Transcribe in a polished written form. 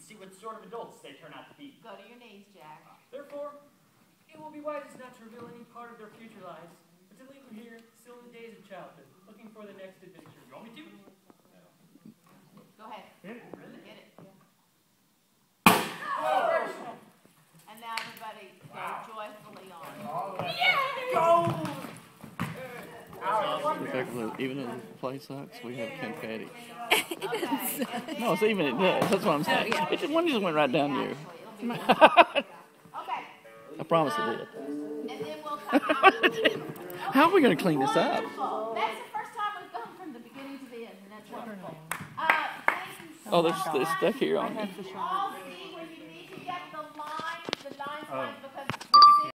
and see what sort of adults they turn out to be. Go to your knees, Jack. Therefore, it will be wisest not to reveal any part of their future lives, but to leave them here, still in the days of childhood, looking for the next adventure. You want me to? Go ahead. Hit it. Really? Hit it. Oh. And now everybody go joyfully on. Go! Even though the play sucks, we have confetti. Okay. No, it's even it does. That's what I'm saying. It just, one just went right down you. Okay. I promise it did. And then we'll come out. How are we going to clean this up? Wonderful. That's the first time we've gone from the beginning to the end, and that's wonderful. Thank you so Oh, much. there's stuff here on it. All see when you need to get the lines